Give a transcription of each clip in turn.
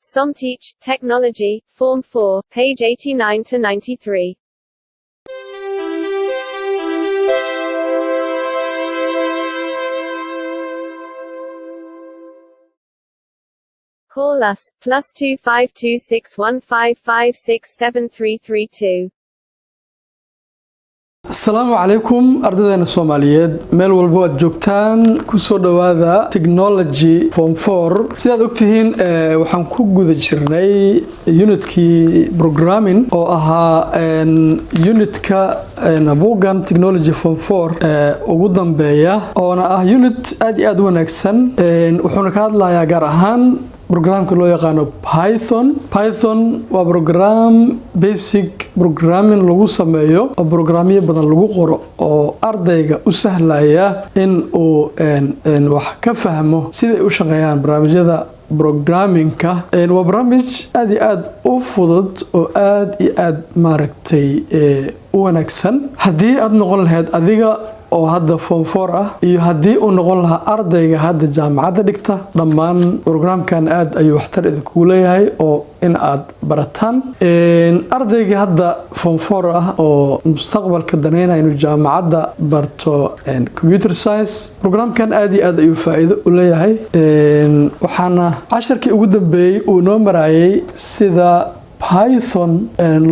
SomTeach, Technology, Form 4, page 89 to 93. Call us, +252615567332. Asalaamu calaykum ardaydeena Soomaaliyeed meel walba aad joogtaan ku soo dhawaada Technology Form 4 sidaad ogtihiin waxaan ku guda jirnay unitkii programming oo ahaa unitka buugan Technology Form 4 ugu dambeeya oona ah unit aad iyo aad u wanaagsan wuxuuna ka hadlayaa gaar ahaan programka loo yaqaano Python waa program basic programming lagu sameeyo oo programyo badan lagu qoro oo ardayga u sahlaya in uu wax ka fahmo sida ay u shaqeeyaan barnaamijyada programmingka waa barnaamij aad iyo aad u fudud oo aad iyo aad maaragtay u wanaagsan haddii aad noqon lahayd adiga oo hadda form 4 ah iyo haddii uu noqon lahaa ardayga hadda jaamacadda dhigta dhammaan programkan aad ayuu waxtar idinku leeyahay oo in aad barataan ardayga hadda form 4 ah oo mustaqbalka daneynaya inuu jaamacadda barto computer science programkan aad iyo aad ayuu faa'iido u leeyahay waxaana casharkii ugu dambeeyay uu noo marayay sida Python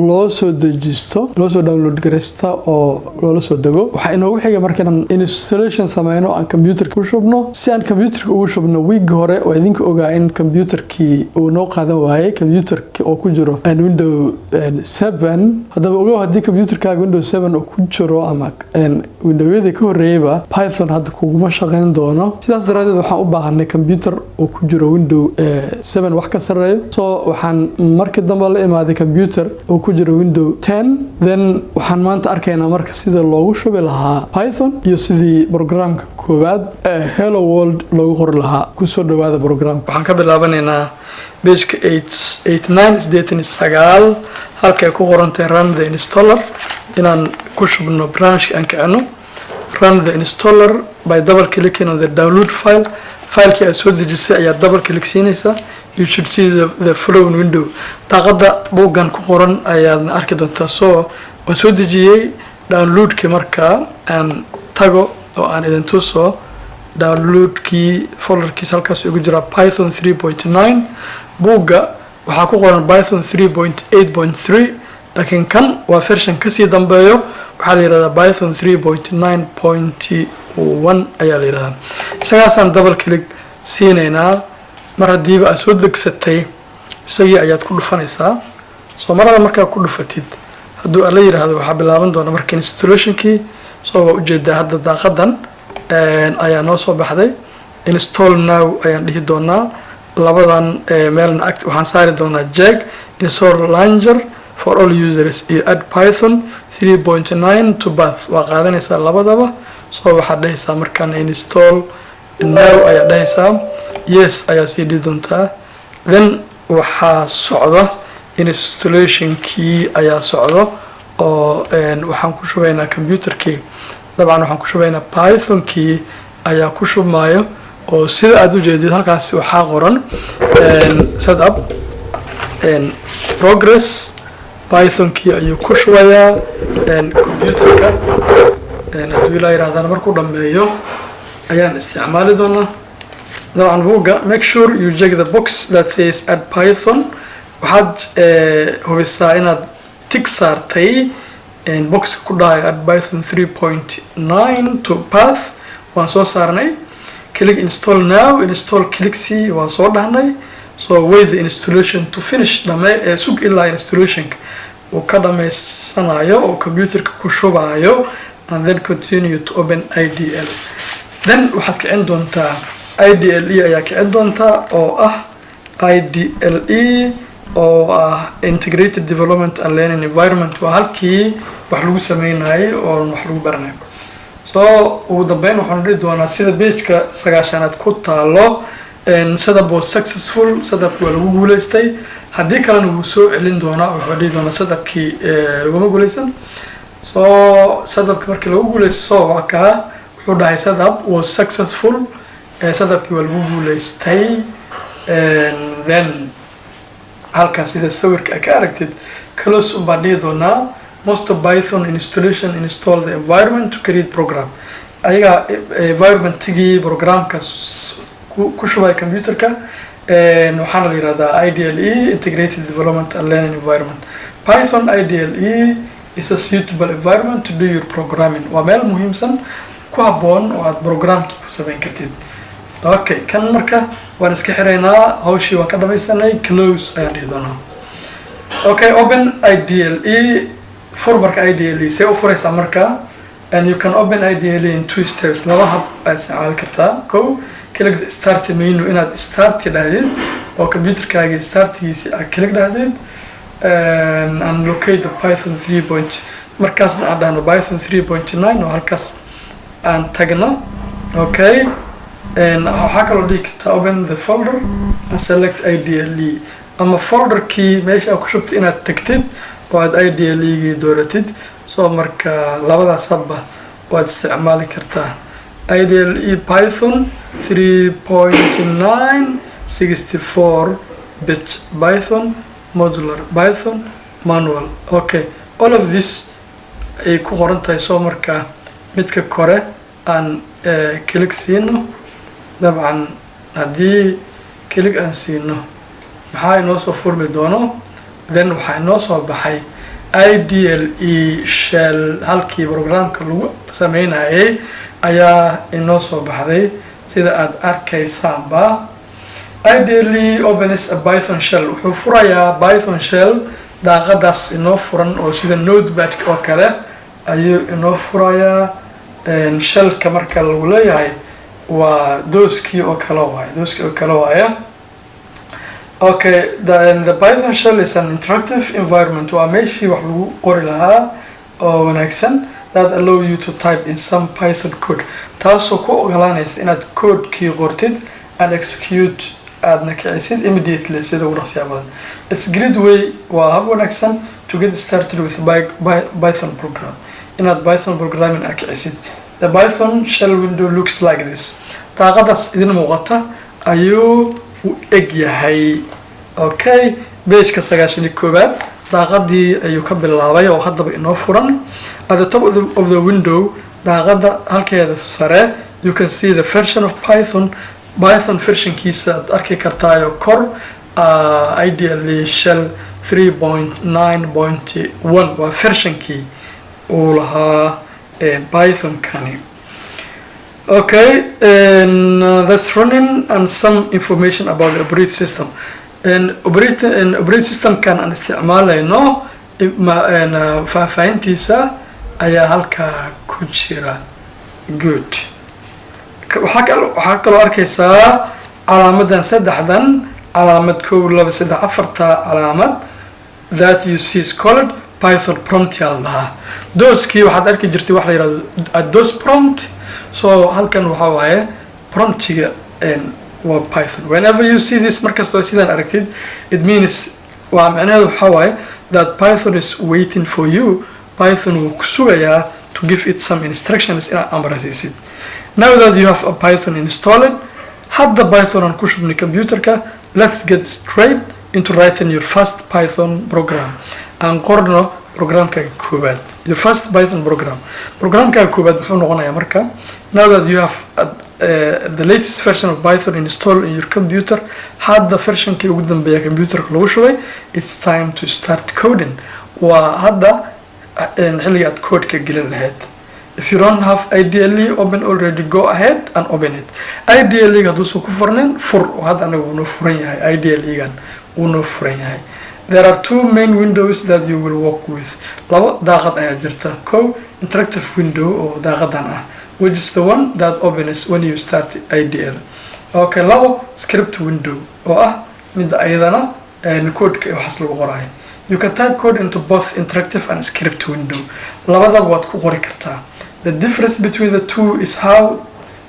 loo soo dejisto loo soo download gareysta oo loola soo dago waxa inoogu xiga markaan installation sameeyno aan computerka u shubno si aan computerka ugu shubno week hore oo idinka ogaa in computerkii uu noo qaadan waayay computerka oo ku jiro Windows 7 hadaba ogow haddii computerkaaga Windows 7 oo ku jiro ama Windows-yada ka horeeyba Python hadda kuguma shaqeyn doono sidaas daraadeed waxaan u baahanay computer oo ku jiro Windows 7 wax ka sareeyo so waxaan markii dambe imaaday computer oo ku jiro Windows 10 then waxaan maanta arkaynaa marka sida loogu shubi lahaa Python iyo sidii programka koowaad Hello World loogu qori lahaa ku soo dhawaada programka waxaan ka bilaabanaynaa page 89 halka ay ku qoran tahay run the installer inaan ku shubno barnaamijka aan kicino run the installer by double clicking on the download filekii aad soo dejisay ayaa double click siinaysaa you should see the following window daaqada buugan ku qoran ayaad arki doontaa soo waan soo dejiyay downloadki markaa aan tago oo aan idin tuso downloadkii folderkiisa halkaas ugu jira Python 3.9 buuga waxaa ku qoran Python 3.8.3 laakiin kan waa version kasii dambeeyo waxaa la yiraahdaa Python 3.9.1 ayaa la yiraahdaa isagaasaan double click siinaynaa mar hadiiba aad soo degsatay isagii ayaad ku dhufanaysaa soo marada markaa ku dhufatid hadduu alla yiraahdo waxaa bilaaban doona marka installationkii soo waa ujeedaa hadda daaqadan ayaa noo soo baxday install now ayaan dhihi doonaa labadan meelna waxaan saari doonaa jag install launcher for all users iyo add Python 3.9 to bath waa qaadanaysaa labadaba soo waxaad dhahaysaa markaan install now ayaa dhahaysaa yes ayaa sii dhigi doontaa then waxaa socda installationkii ayaa socdo oo waxaan ku shubaynaa computerkii dabcan waxaan ku shubaynaa Pythonkii ayaa ku shubmaayo oo sida aad u jeedid halkaas waxaa qoran setup progress Pythonkii ayuu ku shubayaa computerka hadduu ilaa yiraahdaan markuu dhammeeyo ayaan isticmaali doonaa طبعا بوجا make sure you check the box that says add Python waxaad hubisa inaad tick saartay box ku dhahay add Python 3.9 to path waan soo saarnay click install now install click C waan soo dhahnay so wait the installation to finish sug ilaa installation uu ka dhameysanayo oo computerka ku shubayo and then continue to open IDL then waxaad kicin doontaa IDLE ayaa kicin doontaa oo ah IDLE oo ah Integrated Development and Learning Environment waa halkii wax lagu sameynayay oo wax lagu baranayo so ugu dambeyn waxaan dhihi doonaa sida page-ka 9aad ku taalo setup was successful setup waa lagu guuleystay haddii kalena wuu soo celin doonaa wuxuu dhihi doonaa setupkii laguma guuleysan so setupki markii lagu guuleysto waa kaa wuxuu dhahay setup was successful setupkii waa lagu guuleystay then halkaas sida sawirka ka aragtid close u baan dhihi doonaa most of Python installation install the environment to create program ayaga environmentigii programka ku shubay computerka waxaana la yiraahdaa IDLE integrated development and learning environment. Python IDLE is a suitable environment to do your programming waa meel muhiimsan ku habboon oo aad programkii ku samayn kartid. Okay, kan marka waan iska xiraynaa hawshii waan ka dhamaysanay close ayaan dhihi doonaa. Okay, open IDLE formarka IDLE say u furaysaa marka and you can open IDLE in two steps laba hab aad isticmaali kartaa. Go click the start menu inaad start dhahdid oo computerkaaga startgiisa aad click dhahdid and locate the Python 3. markaasna aan dhahno Python 3.9 oo halkaas aan tagno. Okay, and waxaa kaloo dhihi kartaa open the folder and select IDLE ama folder key meesha ku shubtay inaad tagtid oo aad IDLE dooratid soo marka labadaas habba waad isticmaali kartaa. IDLE Python 3.9 64-bit Python modular Python manual. Okay, all of this ay ku qoran tahay soo marka midka kore aan click siino dabcan haddii click aan siino maxaa inoo soo furmi doono then waxaa inoo soo baxay IDLE shell halkii programka lagu sameynayay ayaa inoo soo baxday sida aad arkaysaanba. IDLE opens a Python shell wuxuu furayaa Python shell daaqadaas inoo furan oo sida notepad oo kale ayuu inoo furayaa shellka marka lagu leeyahay waa dooskii oo kale waaya. Okay, the Python shell is an interactive environment waa meeshii wax lagu qori lahaa oo wanaagsan that allow you to type in some Python code taasoo ku ogolaanaysa inaad codekii qortid and execute aadna kicisid immediately sida ugu dhaqsiya badan. It's a great way waa hab wanaagsan to get started with Python program inaad Python programming aad kicisid. The Python shell window looks like this. daaqadaas idin muuqata ayuu u eg yahay. Okay, pageka 91 daaqadii ayuu ka bilaabay oo haddaba inoo furan. At the top of the window daaqada halkeeda sare you can see the version of Python versionkiisa aad arki kartaayo kor IDLE shell 3.9.1 waa versionkii uu lahaa Python kani. Okay, and that's running and some information about the operating system. And operating system kan aan isticmaalayno faahfaahintiisa ayaa halkaa ku jira. Good. waxaa kaloo arkaysaa calaamadan saddexdan calaamad 1 2 3 4 calaamad that you see is called Python prompt lahaa. dooskii waxaad arki jirtay wax la yiraahdo dos prompt. So halkan waxa waaye promptiga waa Python. Whenever you see this markastoo sidaan aragtid it means waa macnaheedu waxa waaye that Python is waiting for you. Python wuu ku sugayaa to give it some instructions inaad amraysid. Now that you have a Python installed hadda Python aan ku shubnay computerka let's get straight into writing your first Python program aan qorno programka koobaad. Your first Python programka koobaad muxuu noqonayaa marka now that you have the latest version of Python installed in your computer hadda versionkii ugu dambeeya computerka lagu shubay it's time to start coding waa hadda xilliga aad codeka gelin lahayd. If you don't have IDLE open already go ahead and open it. IDLE haduusan ku furnayn fur hadda anagu wuu noo furan yahay. IDLE gan wuu noo furan yahay. There are two main windows that you will work with. laba daaqad ayaa jirta. Ko interactive window oo daaqadan ah which is the one that opens when you start IDLE. Okay, labo script window oo ah mid ayadana codeka waxaas lagu qorayo. You can type code into both interactive and script window. labadaba waad ku qori kartaa. The difference between the two is how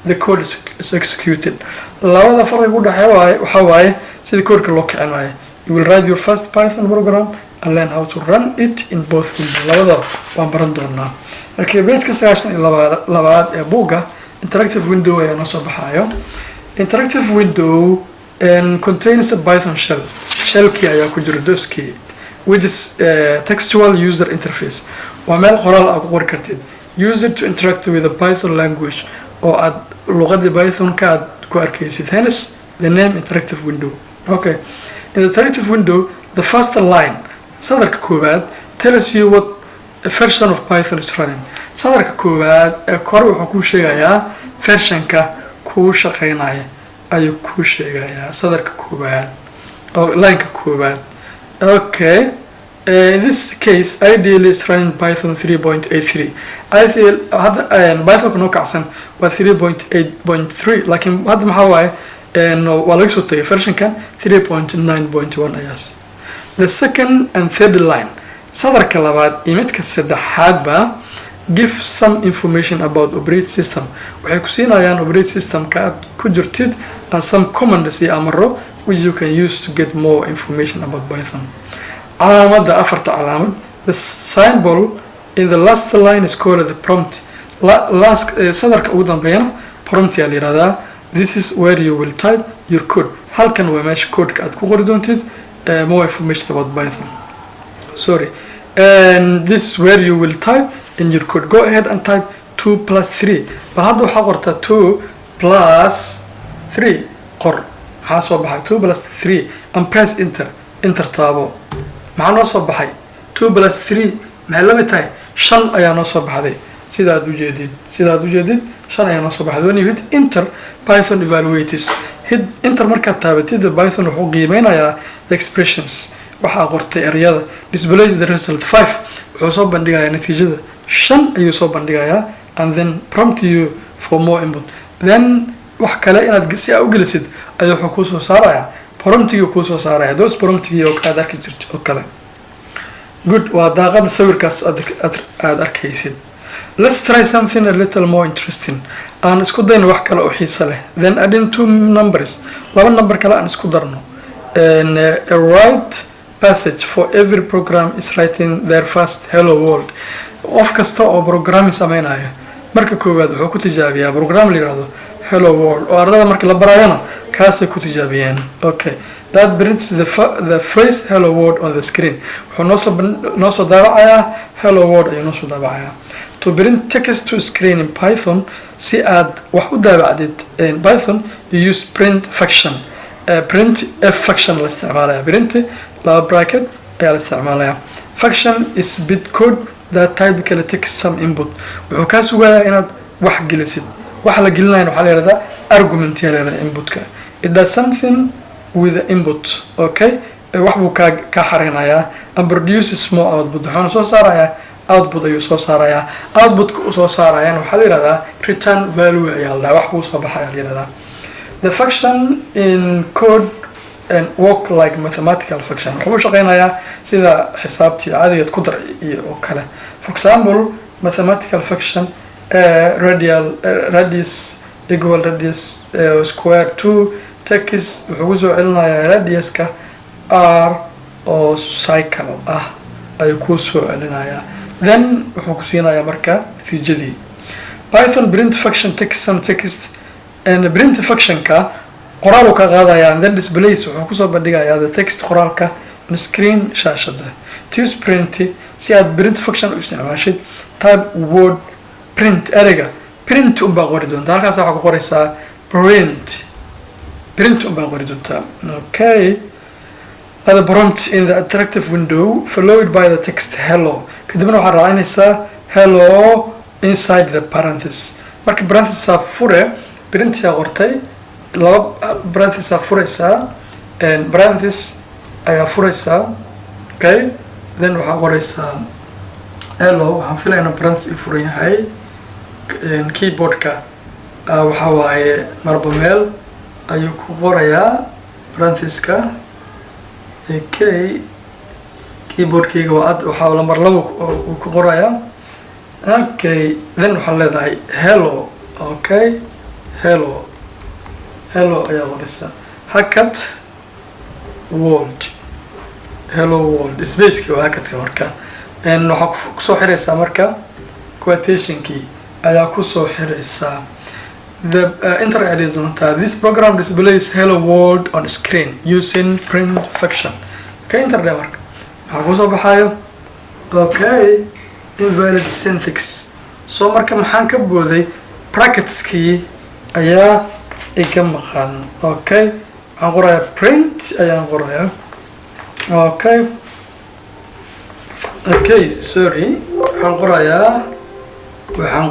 the code is executed. labada farqiga u dhaxeeya waxa waaye sida codeka loo kicinayo. You will write your first Python program and learn how to run it in both windows. labada waan baran doonaa. Markii pageka 92 ee buugga interactive window ayaa noo soo baxayo. Interactive window and contains a Python shell key ayaa ku jira doskii which is textual user interface waa meel qoraal aad ku qori kartid use it to interact with the Python language oo aad luqadii Python ka aad ku arkaysid hence the name interactive window. Okay, in the interactive window the first line sadarka koowaad tells you what a version of Python is running. sadarka koowaad ee kor wuxuu ku sheegayaa versionka ku shaqeynaya ayuu ku sheegayaa sadarka koowaad oo line-ka koowaad. Okay, in this case ideally is running Python 3.83. ideal hadda Python no kacsan waa 3.8.3 laakiin hadda maxaa waaye waa laga soo tagay versionkan 3.9.1 ayaas. The second and third line sadarka labaad iyo midka saddexaad ba give some information about operating system waxay ku siinayaan operating systemka aad ku jirtid and some commands iyo amaro which you can use to get more information about Python. Calaamada afarta calaamad the symbol in the last line is called the prompt. Last sadarka ugu dambeeyana prompt yaa la yiraahdaa. This is where you will type your code. halkan waa meesha codeka aad ku qori doontid more information about Python. Sorry, and this is where you will type in your code. Go ahead and type 2 plus 3 bal hadda waxaa qortaa 2 plus 3 qor maxaa soo baxay 2 plus 3 and press enter taabo maxaa noo soo baxay 2 plus 3 maxay la mid tahay 5 ayaa noo soo baxday sida aad u jeedid 5 ayaa noo soo baxday. When you hit enter Python evaluates hit enter markaad taabatid Python wuxuu qiimeynayaa the expressions waxaa qortay ereyada displays the result 5 wuxuu soo bandhigayaa natiijada 5 ayuu soo bandhigayaa and then prompt you for more input. Then wax kale inaad si aad u gelisid ayuu wuxuu ku soo saarayaa promptiga ku soo saaraya those promptiga oo ka arki jirto oo kale. Good, waa daaqada sawirkaas aad arkaysid. Let's try something a little more interesting. aan isku dayno wax kale oo xiiso leh. Then adding two numbers laba number kale aan isku darno. And a write passage for every program is writing their first hello world. Of kasta oo programming sameynaya marka koowaad wuxuu ku tijaabiyaa program la yiraahdo hello world oo ardada marka la barayana kaas ku tijaabiyeen. Okay, that brings the phrase hello world on the screen. wuxuu noo soo daabacayaa hello world ayuu noo soo daabacayaa. To bring text to screen in Python si aad wax u daabacdid in Python you use print function. Print f function la isticmaalaya print laba bracket ayaa la isticmaalaya. Function is bit code that typically takes some input. wuxuu ka sugayaa inaad wax gelisid wax la gelinayo waxa la yiraahdaa argument yaa la yiraahdaa inputka. It does something with the input. Okay, wax buu ka xareynayaa and produces more output. wuxuuna soo saarayaa output ayuu soo saarayaa output uu soo saarayaan waxa la yiraahdaa return value ayaa la wax buu soo baxaya la yiraahdaa. The function in code and work like mathematical function wuxuu shaqeynayaa sida xisaabtii caadiga ku dar iyo kale. For example, mathematical function radius equal radius square 2 text wuxuu soo celinayaa radiuska r oo cycle ah ay ku soo celinayaa. Then wuxuu ku siinayaa marka natiijadii. Python print function takes some text and the print function ka qoraal ka qaadaya and then displays wuxuu ku soo bandhigayaa the text qoraalka on screen shaashada. To use print si aad print function u isticmaashid type word print ereyga print baa qori doontaa halkaas waxa ku qoraysaa print baa qori doontaa. Okay, the prompt in the interactive window followed by the text hello. kadibna waxaa raacinaysaa hello inside the parenthesis. marka parenthesis fure print yaa qortay laba parenthesis furaysaa and parenthesis ayaa furaysaa. Okay, then waxaa qoraysaa hello waxaan filaynaa parenthesis furan yahay keyboardka waxa waaye marba meel ayuu ku qorayaa parenthesiska. Okay, keyboardkayga waa waxaa la mar labo uu ku qorayaa. Okay, then waxaa leedahay hello. Okay, hello ayaa qoraysaa hacket world hello world spaceki waa hacketka marka waxaa kusoo xiraysaa marka quotationkii ayaa kusoo xiraysaa the enter aad doontaa. This program displays hello world on screen using print function. Okay, enter dhe marka maxaa kusoo baxayo. Okay, invalid syntax. So marka maxaan ka booday bracketskii ayaa iga maqan. Okay, waxaan qorayaa print ayaan qorayaa. Okay, sorry, waxaan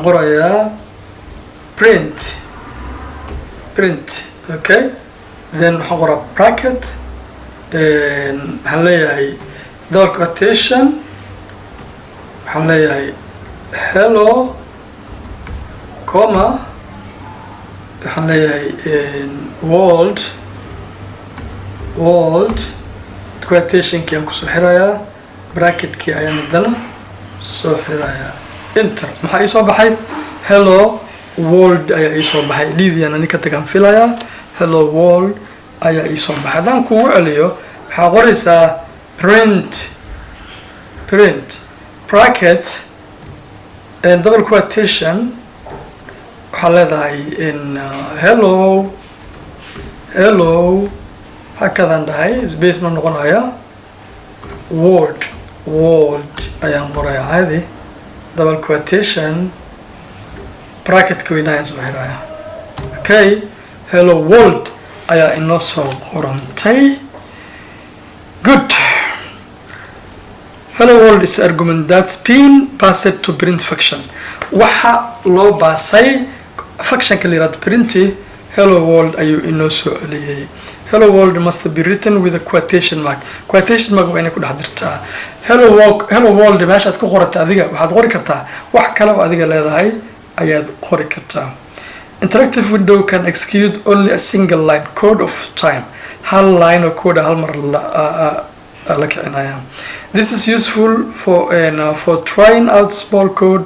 qorayaa print. Okay, then waxaan qoraa bracket, waxaan leeyahay double quotation, waxaan leeyahay hello comma, waxaan leeyahay world quotationkii aan kusoo xirayaa, bracketkii ayaan haddana soo xirayaa. Enter maxaa ii soo baxay? Hello world ayaa ii soo baxay. Lidiana ninka tagaan filayaa. Hello world ayaa ii soo baxay. Haddaan kugu celiyo waxaa qoraysaa print bracket and double quotation, waxaa leedahay in hello hakadan dhahay space ma noqonaya, world ayaan qorayaa caadi, double quotation bracketka weynaa ayaan soo xiraya. Okay, hello world ayaa inoo soo qorantay. Good. Hello world is argument that's been passed to print function. Waxa loo baasay functionka la yiraahdo printy. Hello world ayuu inoo soo celiyay. Hello world must be written with a quotation mark. Quotation mark waa inay ku dhex jirtaa. Hello world meeshaad ku qorata adiga waxaad qori kartaa wax kale oo adiga leedahay ayaad qori kartaa. Interactive window can execute only a single line code of time. Hal line oo code hal mar la kicinaya. This is useful for trying out small code.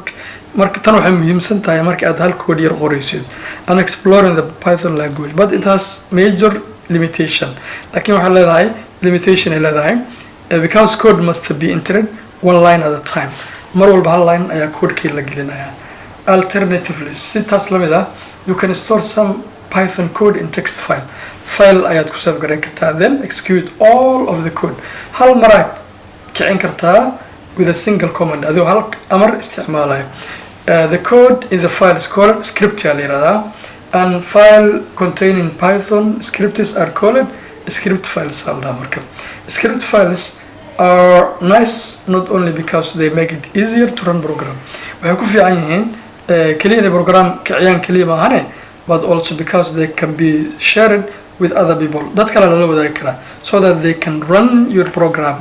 Marka tan waxay muhiimsan tahay marka aad hal code yar qoraysid and exploring the Python language, but it has major limitation. Laakiin waxay leedahay limitation ay leedahay because code must be entered one line at a time. Mar walba hal line ayaa codekii la gelinaya. Alternatively, si taas la mid ah, you can store some Python code in text file ayaad ku save garan kartaa, then execute all of the code. Hal maraad kicin kartaa with a single command adoo hal amar isticmaalayo. The code in the file is called script yaa la yiraahdaa, and file containing Python scripts are called script files. Script files are nice not only because they make it easier to run program, waxay ku fiican yihiin kaliya inay program kiciyaan kaliya maahane, but also because they can be shared with other people. Dad kale lala wadaagi karaa so that they can run your program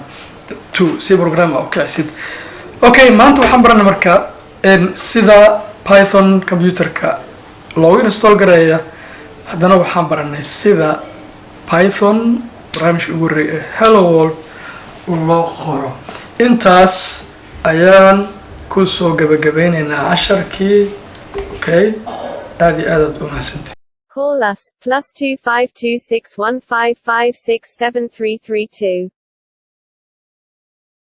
to si program oo kicsid. Okay, maanta waxaan baranay marka sida Python computerka loo install gareeya. Haddana waxaan baranay sida Python barnaamijka ugu horeeya hello world loo qoro. Intaas ayaan ku soo gabagabeynaynaa casharkii. Okay, aad iyo aad u mahadsantihiin. Call us +2526155673332.